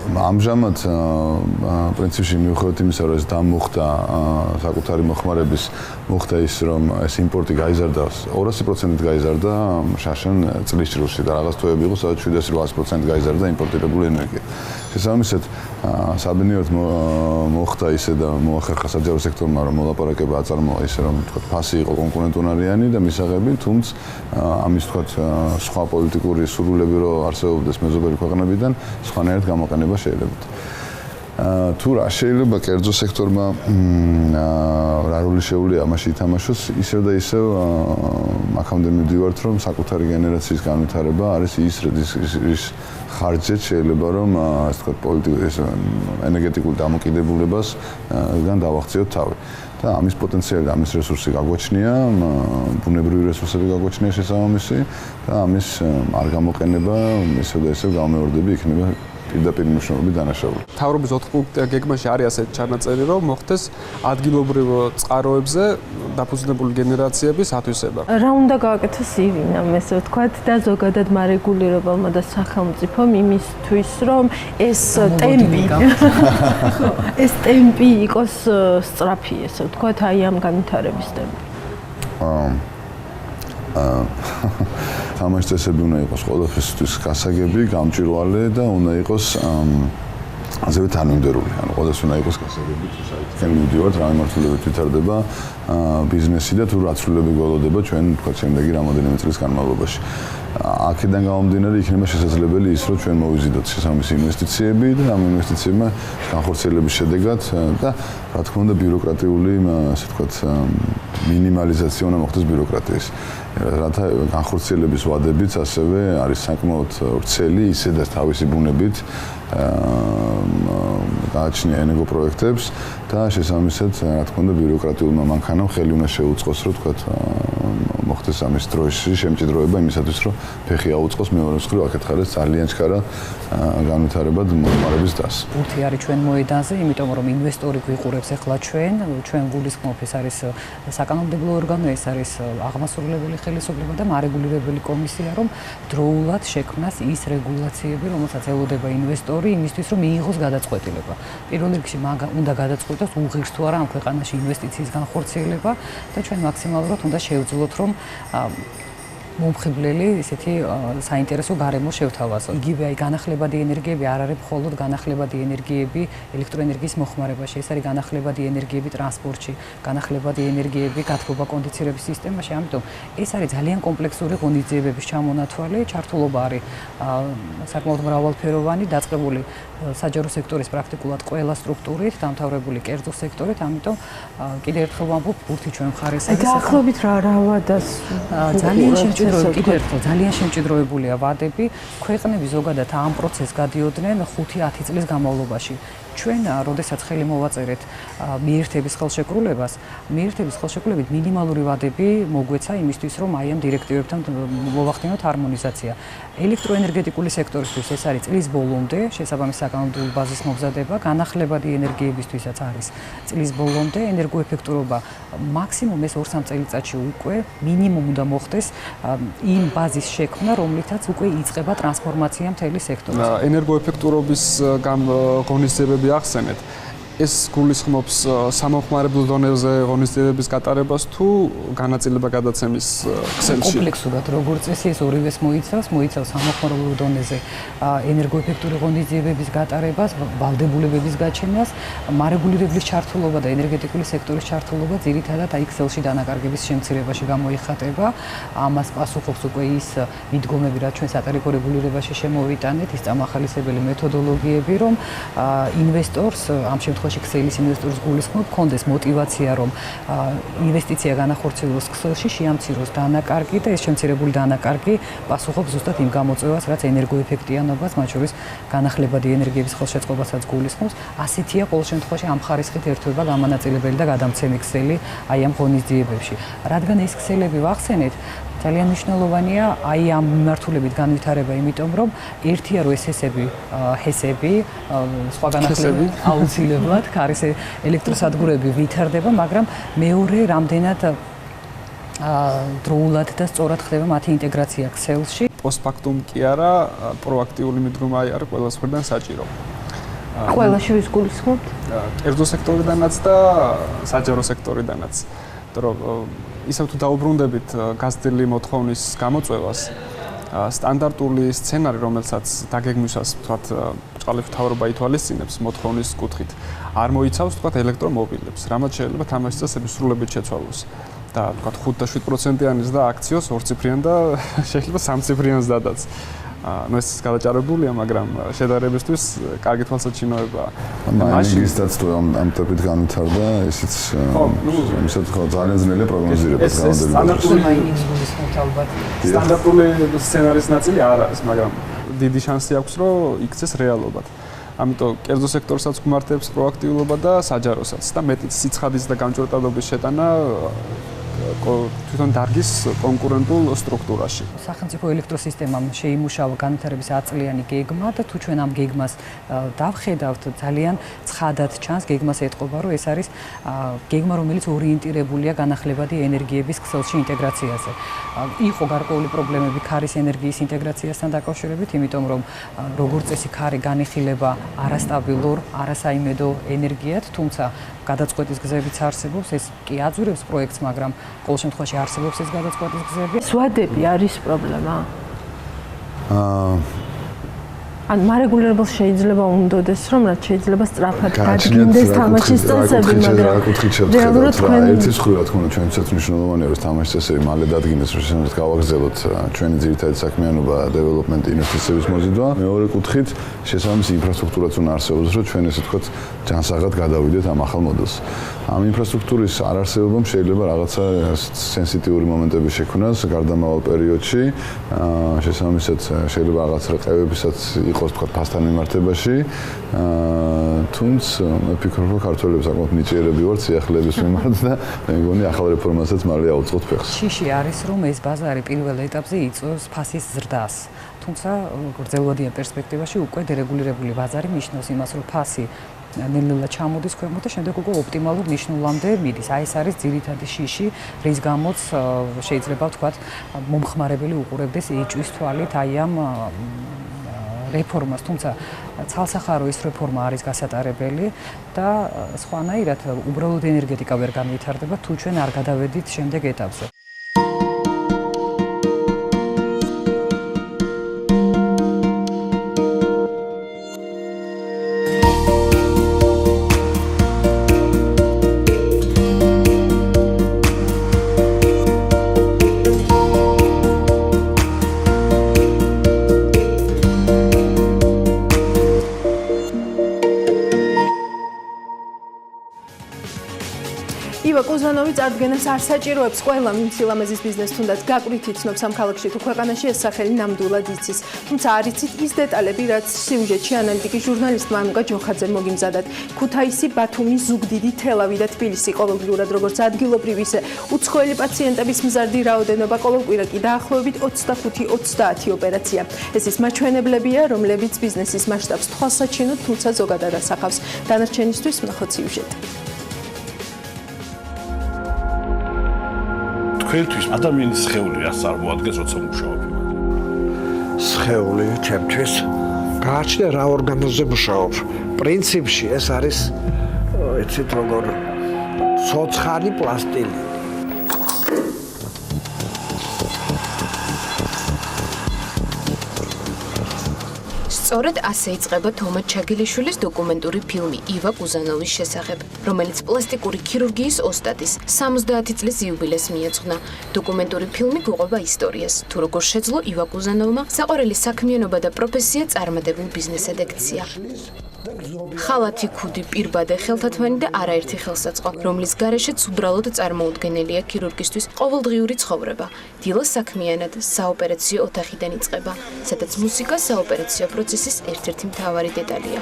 ამჟამად პრინციპში მიუხედავად იმისა, რომ ეს დამოხდა საკუთარი მოხმარების მოხდა ის, რომ ეს იმპორტი გაიზარდა 200%-ით გაიზარდა შაშან წლის წრუში და რაღაც თვეები იყო, სადაც 700-800% გაიზარდა იმპორტირებული ენერგია. შესაბამისად, საბედნიეროდ მოხდა ისე და მოახერხა საჯარო სექტორმა, რომ მოლაპარაკება აწარმოა ისე, რომ თქვა ფასი იყო კონკურენტუნარიანი და მისაღები, თუმცა ამის თქვა სხვა პოლიტიკური სურვილები რო არსებობდეს მეზობელი ქვეყნებიდან, სხვანაირად გამოყენება შეიძლება. თუ რა შეიძლება კერძო სექტორმა რა როლი შეუძლია ამაში ითამაშოს, ისევ და ისევ აქამდე მივდივართ, რომ საკუთარი გენერაციის განვითარება არის ის ხარჯეთ შეიძლება რომ ასე ვთქვათ პოლიტიკის ენერგეტიკულ დამოკიდებულებასგან დავახციოთ თავი. და ამის პოტენციალი, ამის რესურსი გაგვაჩნია, ბუნებრივი რესურსები გაგვაჩნია შესაბამისი და ამის არ გამოყენება ისევ და ისევ გამეორდები იქნება პირდაპირ მნიშვნელობით დანაშაული. მთავრობის 4 პუნქტი გეგმაში არის ასეთი ჩანაწერი, რომ მოხდეს ადგილობრივ წყაროებზე დაფუძნებული გენერაციების ათვისება. რა უნდა გააკეთოს ირინამ, ესე ვთქვათ, და ზოგადად მარეგულირებელმა და სახელმწიფომ იმისთვის, რომ ეს ტემპი იყოს სწრაფი, ესე ვთქვათ, აი ამ განვითარების ტემპი. თამაშის წესები უნდა იყოს ყველაფერთვის გასაგები, გამჭვირვალე და უნდა იყოს ასევე თანმიმდევრული. ანუ ყველას უნდა იყოს გასაგები, თუ საერთოდ მივდივართ, რა მიმართულებით ვითარდება ბიზნესი და თუ რა ცვლილებები გველოდება ჩვენ თქვა შემდეგი რამოდენიმე წლის განმავლობაში. აქედან გამომდინარე იქნება შესაძლებელი ის, რომ ჩვენ მოვიზიდოთ შესაბამისი ინვესტიციები და ამ ინვესტიციებმა განხორციელების შედეგად და რა თქმა უნდა ბიუროკრატიული, ასე ვთქვათ, მინიმალიზაცია უნდა მოხდეს ბიუროკრატიის. რათა განხორციელების ვადებიც ასევე არის საკმაოდ ვრცელი, ისედაც თავისი ბუნებით გააჩნია ენერგოპროექტებს და შესაბამისად, რა თქმა უნდა, ბიუროკრატიულმა მანქანამ ხელი უნდა შეუწყოს, რომ თქვათ მოხდეს ამის დროში შემჭიდროება იმისათვის, რომ ფეხი აუწყოს მეორე მხრივ აქეთ ხარეს ძალიან ჩქარა განვითარებად მომხმარების დას. ბურთი არის ჩვენ მოედანზე, იმიტომ რომ ინვესტორი გვიყურებს ახლა ჩვენ გულისხმობ ეს არის საკანონმდებლო ორგანო, ეს არის აღმასრულებელი ხელისუფლება და მარეგულირებელი კომისია, რომ დროულად შექმნას ის რეგულაციები, რომელსაც ელოდება ინვესტორი იმისთვის, რომ მიიღოს გადაწყვეტილება. პირველ რიგში უნდა გადაწყვეტოს უღირს თუ არა ამ ქვეყანაში ინვესტიციის განხორციელება და ჩვენ მაქსიმალურად უნდა შევძლოთ, რომ მომხიბლელი ისეთი საინტერესო გარემო შევთავაზოთ. იგივე აი განახლებადი ენერგიები არ არის მხოლოდ განახლებადი ენერგიები ელექტროენერგიის მოხმარებაში, ეს არის განახლებადი ენერგიები ტრანსპორტში, განახლებადი ენერგიები გათბობა კონდიცირების სისტემაში, ამიტომ ეს არის ძალიან კომპლექსური ღონისძიებების ჩამონათვალი, ჩართულობა არის საკმაოდ მრავალფეროვანი, დაწყებული საჯარო სექტორის პრაქტიკულად ყველა სტრუქტურით, დამთავრებული კერძო სექტორით, ამიტომ კიდევ ერთხელ ვამბობ, ბურთი ჩვენ მხარეს არის. დაახლოებით რა ვადას ძალიან შემჭიდროებულია ვადები. ქვეყნები ზოგადად ამ პროცესს გადიოდნენ 5-10 წლის განმავლობაში. ჩვენ, როდესაც ხელი მოვაწერეთ მიერთების ხელშეკრულებით მინიმალური ვადები მოგვეცა იმისთვის, რომ აი ამ დირექტივებთან მოვახდინოთ ჰარმონიზაცია. ელექტროენერგეტიკული სექტორისთვის ეს არის წლის ბოლომდე შესაბამისი საკანონმდებლო ბაზის მომზადება, განახლებადი ენერგიებისთვისაც არის წლის ბოლომდე, ენერგოეფექტურობა მაქსიმუმ ეს 2-3 წელიწადში უკვე მინიმუმ უნდა მოხდეს იმ ბაზის შექმნა, რომლითაც უკვე იწყება ტრანსფორმაცია მთელი სექტორის. ენერგოეფექტურობის ღონისძიებები ახსენეთ. ეს გულისხმობს სამომხმარებლო დონეზე ღონისძიებების გატარებას თუ განაწილება გადაცემის ქსელში? კომპლექსურად, როგორც წესი, ეს ორივეს მოიცავს სამომხმარებლო დონეზე ენერგოეფექტური ღონისძიებების გატარებას, ვალდებულებების გაჩენას, მარეგულირებლის ჩართულობა და ენერგეტიკული სექტორის ჩართულობა ძირითადად აი ქსელში დანაკარგების შემცირებაში გამოიხატება. ამას პასუხობს უკვე ის მიდგომები, რაც ჩვენ სატარიფო რეგულირებაში შემოვიტანეთ, ის წამახალისებელი მეთოდოლოგიები, რომ ინვესტორს ამ შემთხვევაში ქსელის ინვესტორის გულისხმობ კონდეს мотивация, რომ ინვესტიცია განახორციელოს ქსელში, შეამციროს დანაკარგი და ეს შემცირებული დანაკარგი პასუხობს ზუსტად იმ გამოწვევას, რაც ენერგოეფექტიანობას, მათ შორის განახლებადი ენერგიების ხელშეწყობასაც გულისხმობს. ასეთია ყოველ შემთხვევაში ამ ხარისხით ერთვება გამანაწილებელი და გადამცემი ქსელი აი ამ ღონისძიებებში. რადგან ეს ქსელები ვახსენეთ, ძალიან მნიშვნელოვანია აი ამ მიმართულებით განვითარება, იმიტომ რომ ერთია რომ ეს ჰესები, სხვა განახლებები აუცილებლად ქარის ელექტროსადგურები ვითარდება, მაგრამ მეორე რამდენად დროულად და სწორად ხდება მათი ინტეგრაცია ქსელში. პოსტფაქტუმ კი არა, პროაქტიული მიდგომა არის ყველას მხრიდან საჭირო. ყველა შორის გულისხმობთ? კერძო სექტორიდანაც და საჯარო სექტორიდანაც. იმიტომ რომ ისევ თუ დაუბრუნდებით გაზრდილი მოთხოვნის გამოწვევას, სტანდარტული სცენარი, რომელსაც დაგეგმვისას თქვათ ბრჭყალის მთავრობა ითვალისწინებს მოთხოვნის კუთხით, არ მოიცავს თქვათ ელექტრომობილებს, რამაც შეიძლება თამაშის წესები სრულებით შეცვალოს. და თქვათ 5 და 7%-იანის და აქციოს 2 ციფრიან და შეიძლება 3 ციფრიანს დადაც. ეს გადაჭარებულია, მაგრამ შედარებისთვის კარგი თვალსაჩინოებაა. მაშინაც თუ ამ ტიპით განვითარდა, ესეც ისეთ ძალიან ძნელია პროგნოზირება სტანდარტული სცენარის ნაწილი არ არის, მაგრამ დიდი შანსი აქვს, რომ იქცეს რეალობად. ამიტომ კერძო სექტორსაც გვმართებს პროაქტიულობა და საჯაროსაც და მეტიც სიცხადის და გამჭვირვალობის შეტანა თვითონ დარგის კონკურენტულ სტრუქტურაში. სახელმწიფო ელექტროსისტემამ შეიმუშავა განვითარების 10 წლიანი გეგმა და თუ ჩვენ ამ გეგმას დავხედავთ, ძალიან ცხადად ჩანს გეგმას ეტყობა, რომ ეს არის გეგმა, რომელიც ორიენტირებულია განახლებადი ენერგიების ქსელში ინტეგრაციაზე. იყო გარკვეული პრობლემები ქარის ენერგიის ინტეგრაციასთან დაკავშირებით, იმიტომ რომ როგორც წესი ქარი განიხილება არასტაბილურ, არასაიმედო ენერგიად, თუმცა გადაწყვეტის გზებიც არსებობს, ეს კი აძურებს პროექტს, მაგრამ ყოველ შემთხვევაში არსებობს ეს გადაწყვეტის გზები. სვადები არის პრობლემა. ან მარეგულირებელს შეიძლება უნდოდეს, რომ რაც შეიძლება სწრაფად დადგინდეს თამაშის წესები, მაგრამ რეალურად თქვენ ერთის ხრი რა თქმა უნდა ჩვენცაც მნიშვნელოვანია რომ თამაშის წესები მალე დადგინდეს, რომ შესაძლოა გავაგრძელოთ ჩვენი ძირითადი საქმიანობა დეველოპმენტი ინვესტიციების მოზიდვა. მეორე კუთხით შესაბამისი ინფრასტრუქტურაც უნდა არსებობს, რომ ჩვენ ესე ვთქვათ ჯანსაღად გადავიდეთ ამ ახალ მოდელს. ამ ინფრასტრუქტურის არარსებობამ შეიძლება რაღაცა სენსიტიური მომენტები შექმნას გარდამავალ პერიოდში. შესაბამისად შეიძლება რაღაც რყევებისაც იყოს თქვა ფასთან მიმართებაში. თუმცა მე ვფიქრობ, რომ ქართველები საკმაოდ ნიჭიერები ვართ სიახლეების მიმართ და მე მგონი ახალ რეფორმასაც მალე აუწყოთ ფეხს. შიში არის, რომ ეს ბაზარი პირველ ეტაპზე იწვევს ფასის ზრდას. თუმცა გრძელვადიან პერსპექტივაში უკვე დერეგულირებული ბაზარი ნიშნავს იმას, რომ ფასი ნელ-ნელა ჩამოდის ქვემოთ და შემდეგ უკვე ოპტიმალურ ნიშნულამდე მიდის. აი ეს არის ძირითადი შიში, რის გამოც შეიძლება ვთქვათ მომხმარებელი უყურებდეს ეჭვის თვალით აი ამ რეფორმას, თუმცა ცალსახარო ეს რეფორმა არის გასატარებელი და სხვანაირად უბრალოდ ენერგეტიკა ვერ განვითარდება თუ ჩვენ არ გადავედით შემდეგ ეტაპზე. კუზანოვი წარდგენას არ საჭიროებს ყველა მიმსილამაზის ბიზნეს თუნდაც გაკვით იცნობს ამ ქალაქში თუ ქვეყანაში ეს სახელი ნამდვილად იცის. თუმცა არ იცით ის დეტალები, რაც სიუჟეტში ანალიტიკის ჟურნალისტმა ანუკა ჯოხაძემ მოგიმზადათ. ქუთაისი, ბათუმი, ზუგდიდი, თელავი და თბილისი ყოველდღიურად როგორც ადგილობრივი ისე უცხოელი პაციენტების მზარდი რაოდენობა ყოველკვირა კი დაახლოებით 25-30 ოპერაცია. ეს ის მაჩვენებლებია, რომლებიც ბიზნესის მასშტაბს თვალსაჩინოდ, თუმცა ზოგადად ასახავს. დანარჩენისთვის ვნახოთ სიუჟეტი. თქვენთვის ადამიანის სხეული რას წარმოადგენს, როცა მუშაობ? სხეული ჩემთვის გააჩნია რა ორგანოზე მუშაობ. პრინციპში ეს არის იცით როგორ ცოცხალი პლასტილი. სწორედ ასე იწყება თომა ჩაგილიშვილის დოკუმენტური ფილმი ივა კუზანოვის შესახებ, რომელიც პლასტიკური ქირურგიის ოსტატის 70 წლის იუბილეს მიეძღვნა. დოკუმენტური ფილმი გვყვება ისტორიას, თუ როგორ შეძლო ივა კუზანოვმა საყვარელი საქმიანობა და პროფესია წარმატებულ ბიზნესად ექცია. ხალათი ქუდი, პირბადე, ხელთათმანი და არაერთი ხელსაწყო, რომლის გარეშეც უბრალოდ წარმოუდგენელია ქირურგისთვის ყოველდღიური ცხოვრება. დილა საქმიანად საოპერაციო ოთახიდან იწყება, სადაც მუსიკა საოპერაციო პროცესის ერთ-ერთი მთავარი დეტალია.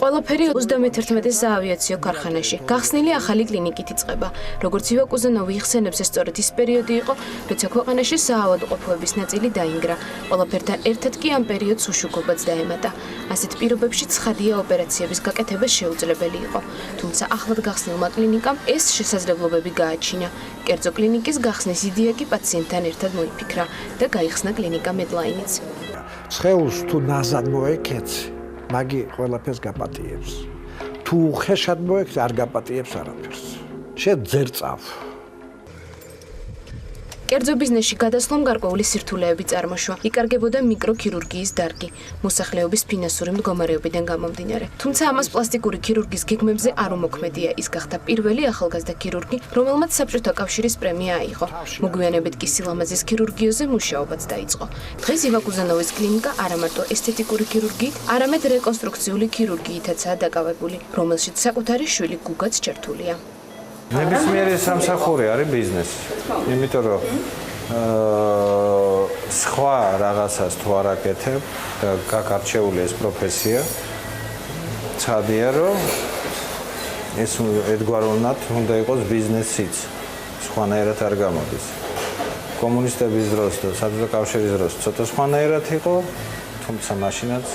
ყველაფერი 31 საავიაციო ქარხანაში. გახსნილი ახალი კლინიკით იწყება. როგორც ივა კუზანოვი იხსენებს, ეს სწორედ ის პერიოდი იყო, როცა ქვეყანაში საავადმყოფოების ნაწილი დაინგრა. ყველაფერთან ერთად კი ამ პერიოდს უშუქობაც დაემატა. ასეთ პირობებში ცხადია ოპერაციების გაკეთება შეუძლებელი იყო. თუმცა ახლად გახსნილმა კლინიკამ ეს შესაძლებლობები გააჩინა. კერძო კლინიკის გახსნის იდეა კი პაციენტთან ერთად მოიფიქრა და გაიხსნა კლინიკა Medline-იც. სხეულს თუ ნაზად მოეკეცი, მაგი ყველაფერს გაპატიებს. თუ ხეშად მოექცი, არ გაპატიებს არაფერს. შენ ძერწავ. კერძო ბიზნესში გადასვლამ გარკვეული სირთულეები წარმოშვა. იკარგებოდა მიკროქირურგიის დარგი, მოსახლეობის ფინანსური მდგომარეობიდან გამომდინარე. თუმცა ამას პლასტიკური ქირურგიის გეგმებზე არ უმოქმედია. ის გახდა პირველი ახალგაზრდა ქირურგი, რომელმაც საბჭოთა კავშირის პრემია აიღო. მოგვიანებით კი სილამაზის ქირურგიაზე მუშაობაც დაიწყო. დღეს ივაკუზანოვის კლინიკა არა მარტო ესთეტიკური ქირურგიით, არამედ რეკონსტრუქციული ქირურგიითაცაა დაკავებული, რომელშიც საკუთარი შვილი გუგაც ჩართულია. ნებისმიერი სამსახური არის ბიზნესი. იმიტომ რომ სხვა რაღაცას თუ არ აკეთებ და გაკარჩეული ეს პროფესია, ცხადია რომ ეს ერთგვაროვნად უნდა იყოს ბიზნესიც. სხვანაირად არ გამოდის. კომუნისტების დროს და საბჭოთა კავშირის დროს ცოტა სხვანაირად იყო, თუმცა მაშინაც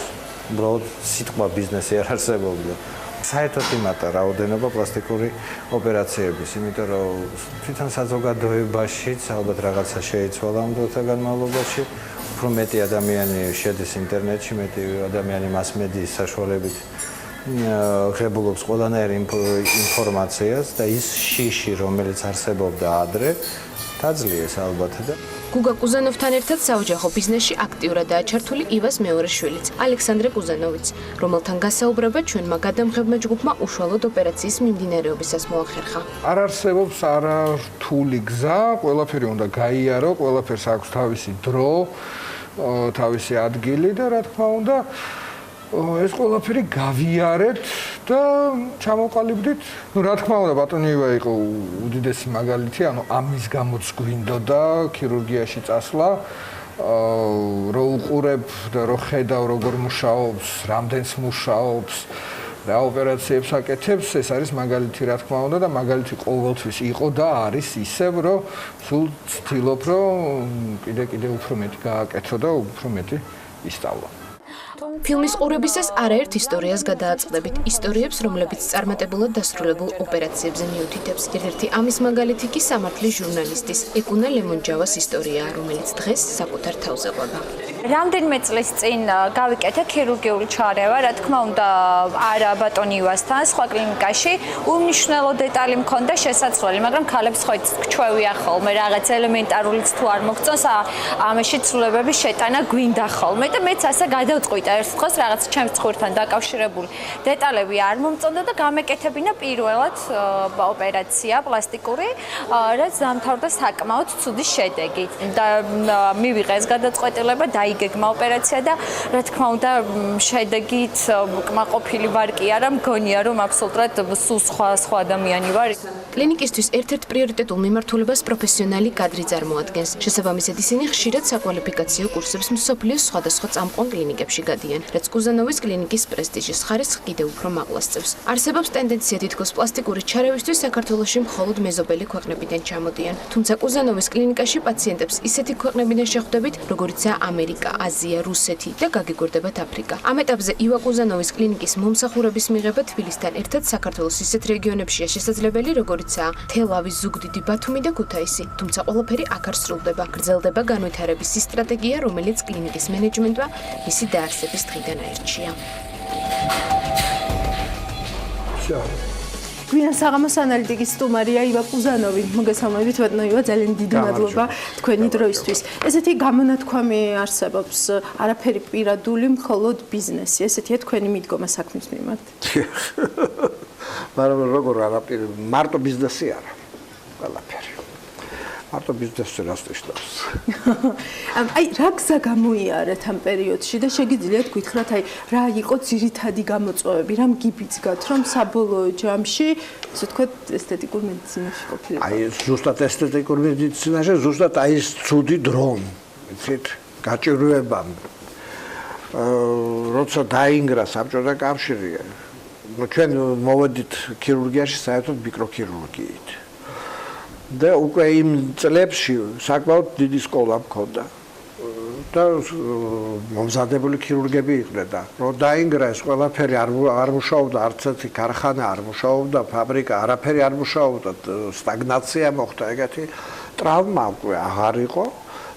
უბრალოდ სიტყვა ბიზნესი არ არსებობდა. საერთოდ იმატა რაოდენობა პლასტიკური ოპერაციების, იმიტომ რომ თვითონ საზოგადოებაშიც ალბათ რაღაცა შეიცვალა ამ დროთა განმავლობაში. უფრო მეტი ადამიანი შედის ინტერნეტში, მეტი ადამიანი მასმედიის საშუალებით ღებულობს ყველანაირ ინფორმაციას და ის შიში, რომელიც არსებობდა ადრე, დაძლიეს ალბათ და გუგა კუზანოვთან ერთად საოჯახო ბიზნესში აქტიურადაა ჩართული ივას მეორე შვილიც, ალექსანდრე კუზანოვიც, რომელთან გასაუბრება ჩვენმა გადამღებმა ჯგუფმა უშუალოდ ოპერაციის მიმდინარეობისას მოახერხა. არ არსებობს არართული გზა, ყველაფერი უნდა გაიარო, ყველაფერს აქვს თავისი დრო, თავისი ადგილი და რა თქმა უნდა ეს ყველაფერი გავიარეთ და ჩამოყალიბდით. რა თქმა უნდა, ბატონი ივა იყო უდიდესი მაგალითი, ანუ ამის გამოც გვინდოდა ქირურგიაში წასვლა, რო უყურებ და რო ხედავ როგორ მუშაობს, რამდენს მუშაობს, რა ოპერაციებს აკეთებს, ეს არის მაგალითი რა თქმა უნდა და მაგალითი ყოველთვის იყო და არის ისევ, რომ სულ ცდილობ, რომ კიდე უფრო მეტი გააკეთო და უფრო მეტი ისწავლა. ფილმის ყურებისას არაერთ ისტორიას გადააწყდებით, ისტორიებს, რომლებიც წარმატებულად დასრულებულ ოპერაციებზე მიუთითებს. ერთ-ერთი ამის მაგალითი კი სამართლის ჟურნალისტის ეკუნა ლემონჯავას ისტორიაა, რომელიც დღეს საკუთარ თავზე ყვება. რამდენიმე წლის წინ გავიკეთე ქირურგიული ჩარევა, რა თქმა უნდა, არა ბატონ ივასთან, სხვა კლინიკაში უმნიშვნელო დეტალი მქონდა შესაძლებელი, მაგრამ ქალებს ხო ჩვევია ხოლმე, რაღაც ელემენტარულიც თუ არ მოგწონს, ამაში ცვლილებების შეტანა გვინდა ხოლმე და მეც ასე გადავწყვიტა ერთ დღეს რაღაც ჩემს ცხვრთან დაკავშირებული დეტალები არ მომწონდა და გამეკეთებინა პირველად ოპერაცია პლასტიკური, რაც დამთავრდა საკმაოდ ცუდი შედეგით. და მივიღე ეს გადაწყვეტილება დაიგეგმა ოპერაცია და რა თქმა უნდა შედეგით კმაყოფილი ვარ კი არა, მგონია რომ აბსოლუტურად სულ სხვა ადამიანი ვარ. კლინიკისთვის ერთ-ერთ პრიორიტეტულ მიმართულებას პროფესიონალი კადრი წარმოადგენს. შესაბამისად ისინი ხშირად საკვალიფიკაციო კურსებს მსოფლიოს სხვადასხვა წამყვან კლინიკებში გადიან, რაც კუზანოვის კლინიკის პრესტიჟის ხარისხს კიდევ უფრო მაღლასწევს. არსებობს ტენდენცია თითქოს პლასტიკური ჩარევისთვის საქართველოში მხოლოდ მეზობელი ქვეყნებიდან ჩამოდიან. თუმცა კუზანოვის კლინიკაში პაციენტებს ისეთი ქვეყნებიდან შეხვდებით, როგორიცაა ამერიკა, აზია, რუსეთი და გაგიგვერდებათ აფრიკა. ამ ეტაპზე ივა კუზანოვის კლინიკის მომსახურების მიღება თბილისთან ერთად საქართველოს ისეთ რეგიონებშია შესაძლებელი, როგორიცაა თელავის, ზუგდიდი, ბათუმი და ქუთაისი. თუმცა ყველაფერი აქ არ სრულდება. გრძელდება განვითარების სტრატეგია, რომელიც კლინიკის მენეჯმენტმა მისი დაარსების დღიდან აირჩია. გვიან საღამოს ანალიტიკის სტუმარია ივა კუზანოვი. მოგესალმებით ბატონო ივა, ძალიან დიდი მადლობა თქვენი დროისთვის. ესეთი გამონათქვამი არსებობს, არაფერი პირადული, მხოლოდ ბიზნესი. ესეთია თქვენი მიდგომა საქმის მიმართ. მაგრამ როგორ არაფერი, მარტო ბიზნესი არა. ყველაფერი. მარტო ბიზნესი რას ნიშნავს? აი, რა გზა გამოიარეთ ამ პერიოდში და შეგიძლიათ გითხრათ, აი, რა იყო ძირითადი გამოწვევები, რა მგიბიძგათ, რომ საბოლოო ჯამში, ასე ვთქვათ, ესთეტიკურ მედიცინაში ყოფილიყო? აი, ზუსტად ესთეტიკურ მედიცინაში, ზუსტად აი ეს ცუდი დრონ, იცით, გაჭირვება. როცა დაინგრა საბჭოთა კავშირი, ჩვენ მოვედით ქირურგიაში საერთოდ მიკროქირურგიით. და უკვე იმ წლებში საკმაოდ დიდი სკოლა მქონდა და მომზადებული ქირურგები იყვნენ და რომ დაინგრა ეს ყველაფერი არ მუშაობდა, არც ერთი ქარხანა არ მუშაობდა, ფაბრიკა არაფერი არ მუშაობდა, სტაგნაცია მოხდა, ეგეთი ტრავმა უკვე აღარ იყო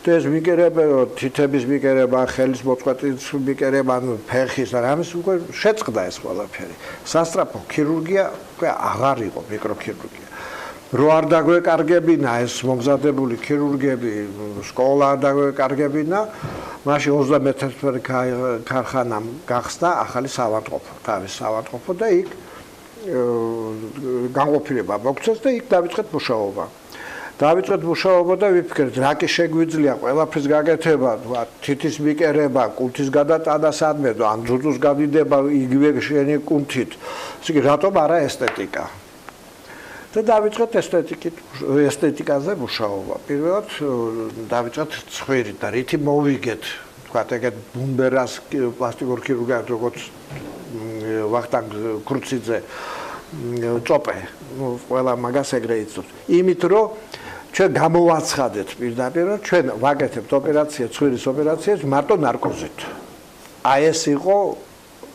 და ეს მიკერება, თითების მიკერება, ხელის მოწყვეტის მიკერება, ფეხის და რამის უკვე შეწყდა ეს ყველაფერი. სასწრაფო ქირურგია უკვე აღარ იყო, მიკროქირურგია. რო არ დაგვეკარგებინა ეს მომზადებული ქირურგები, სკოლა არ დაგვეკარგებინა, მაშინ 31 ქარხანამ გახსნა ახალი საავადმყოფო, თავის საავადმყოფო და იქ განყოფილება მოგცეს და იქ დავიწყეთ მუშაობა. დავიწყეთ მუშაობა და ვიფიქრეთ, რა კი შეგვიძლია ყველაფრის გაკეთება, თითის მიკერება, კუნთის გადატანა სადმე, ან ძუძუს გადიდება იგივე შენი კუნთით. ისე რატომ არა ესთეტიკა? და დავიწყეთ ესთეტიკაზე მუშაობა. პირველად დავიწყეთ ცხვირით და რითი მოვიგეთ, თქვათ ეგეთ ბუმბერას პლასტიკურ ქირურგიას როგორც ვახტანგ ქურციძე წოპე, ყველა მაგას ეგრე იცნობს. იმით რომ ჩვენ გამოვაცხადეთ პირდაპირ რომ ჩვენ ვაკეთებთ ოპერაცია ცხვირის ოპერაციას მარტო ნარკოზით. აი ეს იყო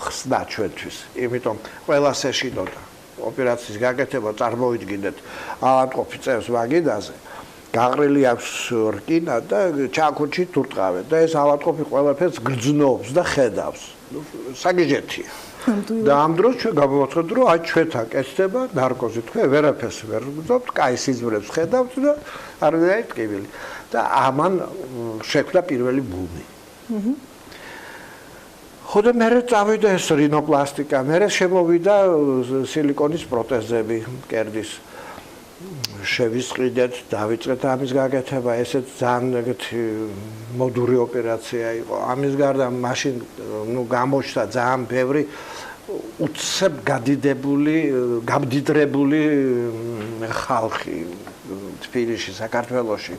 ხსნა ჩვენთვის, იმიტომ ყველას ეშინოდა ოპერაციის გაკეთება წარმოვიდგინეთ ავადმყოფი წევს ვაგინაზე გაყრილი აქვს რკინა და ჩაქუჩი თურტყავენ და ეს ავადმყოფი ყველაფერს გრძნობს და ხედავს. საგიჟეთია. და ამ დროს ჩვენ გამოვაცხადეთ რომ აი ჩვენთან კეთდება ნარკოზი. თქვენ ვერაფერს ვერ გძობთ, კაი სიზმრებს ხედავთ და არანაირი ტკივილი. და ამან შექმნა პირველი ბუმი. ხოდა მერე წავიდა ეს რინოპლასტიკა, მერე შემოვიდა სილიკონის პროტეზები მკერდის. შევისყიდეთ, დავიწყეთ ამის გაკეთება, ესეც ძალიან ეგეთი მოდური ოპერაცია იყო. ამის გარდა მაშინ გამოჩნდა ძალიან ბევრი უცებ გამდიდრებული ხალხი თბილისში, საქართველოში.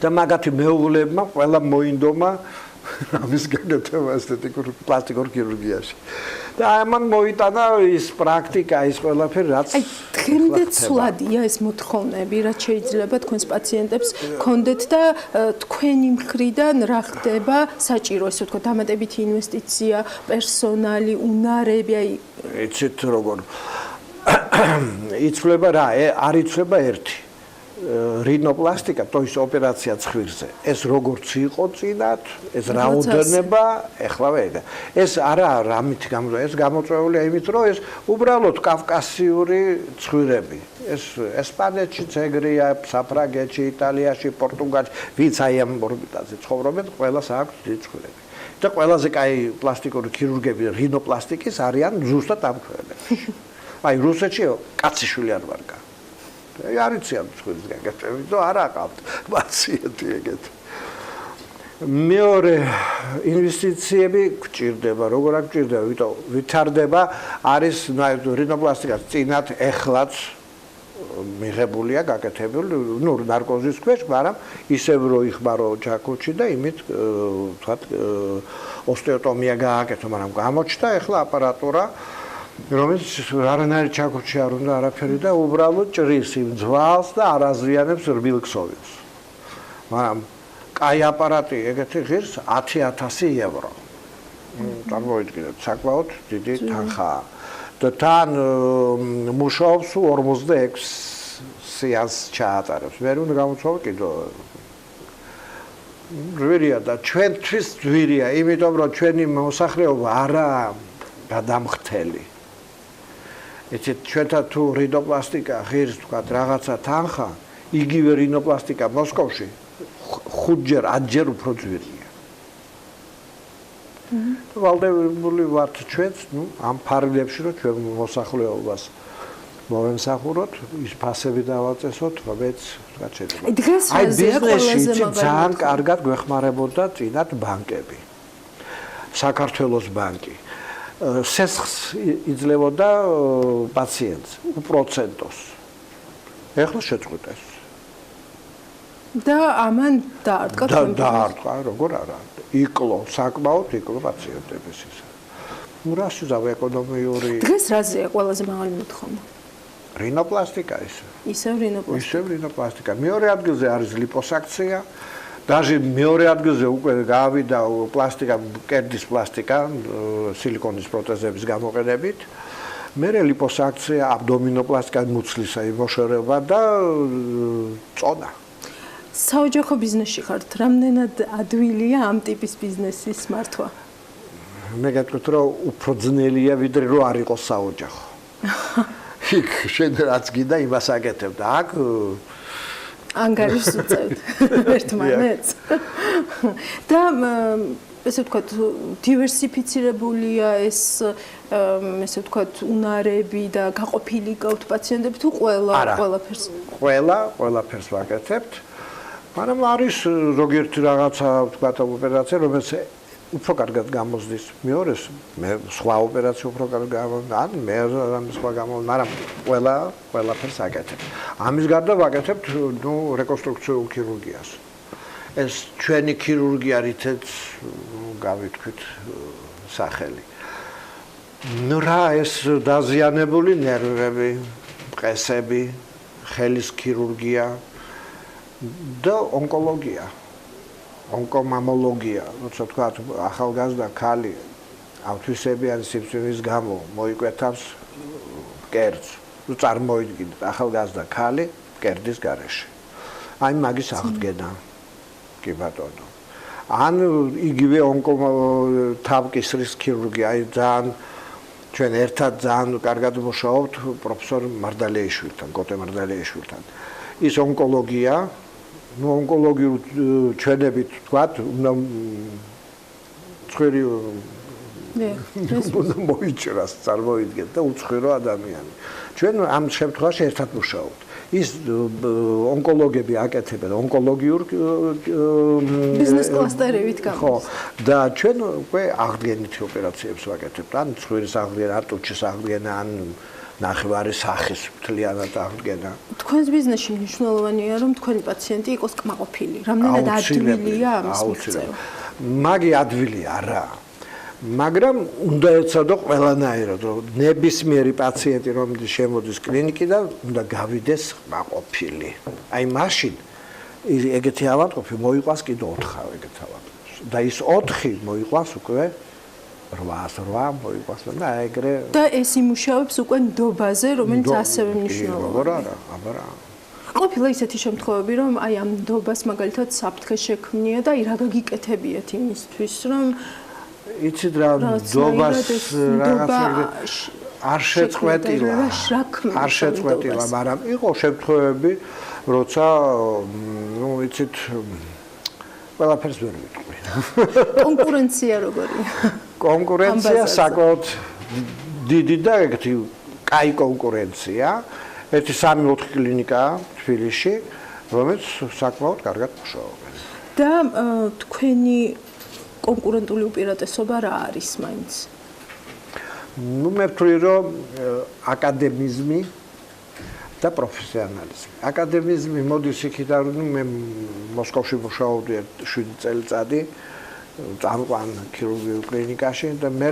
და მაგათი მეუღლებმა ყველა მოინდომა ამის გაკეთება ესთეტიკურ პლასტიკურ ქირურგიაში. და ამან მოიტანა ის პრაქტიკა, ის ყველაფერი, რაც დღემდე ცვლადია ეს მოთხოვნები, რაც შეიძლება თქვენს პაციენტებს გქონდეთ და თქვენი მხრიდან რა ხდება საჭირო, ესე ვთქვათ, დამატებითი ინვესტიცია, პერსონალი, უნარები, აი იცით როგორ იცვლება რა, არ იცვლება ერთი რინოპლასტიკა, то есть ოპერაცია ცხვირზე. ეს როგორც იყო წინათ, ეს რაოდენობა, ეხლავე ეგ. ეს არა რამით გამოწვეულია, ეს გამოწვეულია იმით, რომ ეს უბრალოდ კავკასიური ცხვირები. ეს ესპანეთშიც ეგრეა, საფრანგეთში, იტალიაში, პორტუგალში, ვინც აი ამ ორბიტაზე ცხოვრობენ, ყველას აქვს დიდი ცხვირები. და ყველაზე კაი პლასტიკური ქირურგები რინოპლასტიკის არიან ზუსტად ამ ქვეყნებში. აი რუსეთში კაციშვილი არ ვარგა. არ იციან ცხვირის გაკეთებით და არ აყავთ პაციენტი ეგეთ. მეორე ინვესტიციები გჭირდება, როგორ არ გჭირდება, ვიტო ვითარდება, არის რინოპლასტიკას წინათ ეხლაც მიღებულია გაკეთებული, ნარკოზის ქვეშ, მაგრამ ისევ რო იხმარო ჩაქუჩი და იმით ვთქვათ ოსტეოტომია გააკეთო, მაგრამ გამოჩნდა ეხლა აპარატურა რომელიც არანაირი ჩაქუჩი არ უნდა არაფერი და უბრალოდ ჭრის იმ ძვალს და არ აზრიანებს რბილ-ქსოვილს. მაგრამ კაი აპარატი ეგეთი ღირს 10,000 евро. წარმოვიდგინეთ, საკმაოდ დიდი თანხაა. და თან მუშაობს 46 სეანს ჩაატარებს. მე უნდა გამოცვალო კიდევ ძვირია და ჩვენთვის ძვირია, იმიტომ რომ ჩვენი მოსახლეობა არაა გადამხთელი. იცით, ჩვენთან თუ რინოპლასტიკა ღირს თქვათ რაღაცა თანხა, იგივე რინოპლასტიკა მოსკოვში 5-ჯერ, 10-ჯერ უფრო ძვირია. ვალდებული ვართ ჩვენც, ამ ფარგლებში, რომ ჩვენ მოსახლეობას მოვემსახუროთ, ის ფასები დავაწესოთ, რომელიც თქვათ შეიძლება. აი ბიზნესში ძალიან კარგად გვეხმარებოდა წინათ ბანკები. საქართველოს ბანკი. სესხს იძლევოდა პაციენტს უპროცენტოს. ეხლა შეწყვიტეს. და ამან დაარტყა თქვენ. დაარტყა, როგორ არა. იკლო, საკმაოდ იკლო პაციენტების ისა. რაში ზავ ეკონომიური დღეს რაზეა ყველაზე მაღალი მოთხოვნა? რინოპლასტიკა ისე. ისევ რინოპლასტიკა. ისევ რინოპლასტიკა. მეორე ადგილზე არის ლიპოსაქცია. даже მეორე ადგილზე უკვე გავიდა პლასტიკა, კერდის პლასტიკა, სილიკონის პროტეზების გამოყენებით. მერე ლიპოსაქცია, აბდომინოპლასტიკა, მუცლისა იმოშორება და წონა. საოჯახო ბიზნესში ხართ, რამდენად ადვილია ამ ტიპის ბიზნესის მართვა? მე გეტყვით, რომ უფრო ძნელია, ვიდრე რომ არ იყოს საოჯახო. იქ შენ რაც გინდა იმას აკეთებ და აქ ანგარიშს უწევთ ერთმანეთს. და ესე ვთქვათ, დივერსიფიცირებულია ეს ესე ვთქვათ, უნარები და გაყოფილი გაქვთ პაციენტები თუ ყველაფერს? ყველაფერს ვაკეთებთ. მაგრამ არის ზოგიერთი რაღაცა ვთქვათ ოპერაცია, რომელიც უფრო კარგად გამოსდის. მეორეს მე სხვა ოპერაცია უფრო კარგად გამოსდის, ან მე სხვა გამოსდის, მაგრამ ყველაფერს აკეთებ. ამის გარდა ვაკეთებთ რეკონსტრუქციულ ქირურგიას. ეს ჩვენი ქირურგია რითაც გავითქვით სახელი. რა ეს დაზიანებული ნერვები, მყესები, ხელის ქირურგია და ონკოლოგია. ონკომამოლოგია, როცა თქვა ახალგაზრდა ქალი ავთვისებიანი სიმსივნის გამო მოიკვეთავს მკერდს. ნუ წარმოიდგინეთ ახალგაზრდა ქალი მკერდის გარეშე. აი მაგის აღდგენა. კი ბატონო. ან იგივე თავკისრის ქირურგია, აი ძალიან ჩვენ ერთად ძალიან კარგად მუშაობთ პროფესორ მარდალეიშვილთან, კოტე მარდალეიშვილთან. ის ონკოლოგია, ნუ ონკოლოგიურ ჩვენებით ვთქვათ, უნდა ცხვირი მოიჭრას, წარმოიდგინეთ და უცხვირო ადამიანი. ჩვენ ამ შემთხვევაში ერთად მუშაობთ. ის ონკოლოგები აკეთებენ ონკოლოგიურ ბიზნეს კლასტერებით გამოდის. ხო, და ჩვენ უკვე აღდგენითი ოპერაციებს ვაკეთებთ. ან ცხვირის აღდგენა, ან ტუჩის აღდგენა, ან ნახევარი სახის მთლიანად აღდგენა. თქვენს ბიზნესში მნიშვნელოვანია, რომ თქვენი პაციენტი იყოს კმაყოფილი. რამდენად ადვილია ამის მიღწევა? მაგი ადვილი არაა. მაგრამ უნდა ეცადო ყველანაირად, რომ ნებისმიერი პაციენტი რომელიც შემოდის კლინიკიდან, უნდა გავიდეს კმაყოფილი. აი მაშინ ეგეთი ავადმყოფი მოიყვას კიდე 4 ეგეთ ავადმყოფს. და ის 4 მოიყვას უკვე 8 მოიყვას და ეგრე. და ეს იმუშავებს უკვე ნდობაზე, რომელიც ასევე მნიშვნელოვანია. აბარა. ყოფილა ისეთი შემთხვევები, რომ აი ამ ნდობას მაგალითად საფრთხე შექმნია და აი რა გაგიკეთებიათ იმისთვის, რომ იცით რა ნდობას რაღაცა არ შეწყვეტილა, მაგრამ იყო შემთხვევები, როცა ნუ იცით ყველაფერს ვერ ვიტყვი. კონკურენცია როგორია? კონკურენცია საკმაოდ დიდი და ეგეთი კაი კონკურენცია. 1-3-4 კლინიკა თბილისში, რომელიც საკმაოდ კარგად მუშაობენ. და თქვენი კონკურენტული უპირატესობა რა არის მაინც? ნუ მე ვთვლი, რომ აკადემიზმი და პროფესიონალიზმი. აკადემიზმი მოდის იქიდან, რომ მე მოსკოვში მუშაობდი 7 წელიწადი წამყვან ქირურგიულ კლინიკაში და მე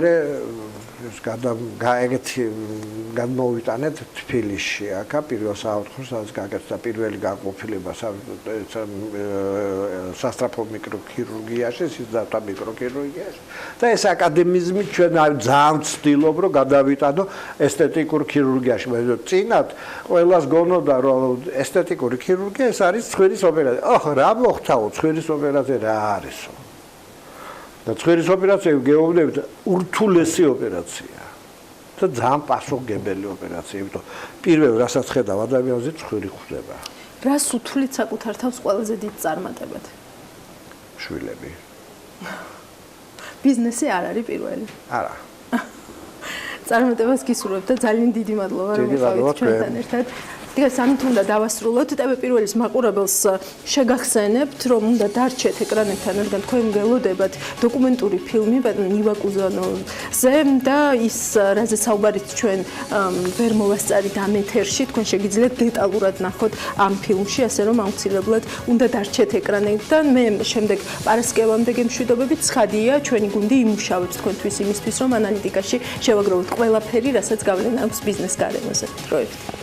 ეგეთი გადმოვიტანეთ თბილისში, აქა პირველ საავადმყოფოს, სადაც გაკეთდა პირველი განყოფილება სასტრაფო მიკროქირურგიაში, სისხლძარღვთა მიკროქირურგიაში და ეს აკადემიზმი ჩვენ ძალიან ვცდილობ, რომ გადავიტანო ესთეტიკურ ქირურგიაში. წინათ ყველას გონოდა, რომ ესთეტიკური ქირურგია ეს არის ცხვირის ოპერაცია. რა მოხდაო, ცხვირის ოპერაცია რა არისო? და ცხვირის ოპერაცია გეუბნებით ურთულესი ოპერაცია და ძალიან პასუხგებელი ოპერაცია, იმიტომ პირველ რასაც ხედავ ადამიანზე ცხვირი ხვდება. რას უთვლით საკუთარ თავს ყველაზე დიდ წარმატებად? შვილები. ბიზნესი არ არის პირველი. არა. წარმატებას გისურვებ და ძალიან დიდი მადლობა რომ იყავით ჩვენთან ერთად. დღეს ამით უნდა დავასრულოთ. პირველის მაყურებელს შეგახსენებთ, რომ უნდა დარჩეთ ეკრანებთან, რადგან თქვენ გელოდებათ დოკუმენტური ფილმი ბატონ ნივა კუზანოვზე და ის რაზე საუბარით ჩვენ ვერ მოვასწარით ამ ეთერში, თქვენ შეგიძლიათ დეტალურად ნახოთ ამ ფილმში, ასე რომ აუცილებლად უნდა დარჩეთ ეკრანებთან. მე შემდეგ პარასკევამდე გემშვიდობებით, ცხადია, ჩვენი გუნდი იმუშავებს თქვენთვის იმისთვის, რომ ანალიტიკაში შევაგროვოთ ყველაფერი, რასაც გავლენა აქვს ბიზნეს გარემოზე. დროებით.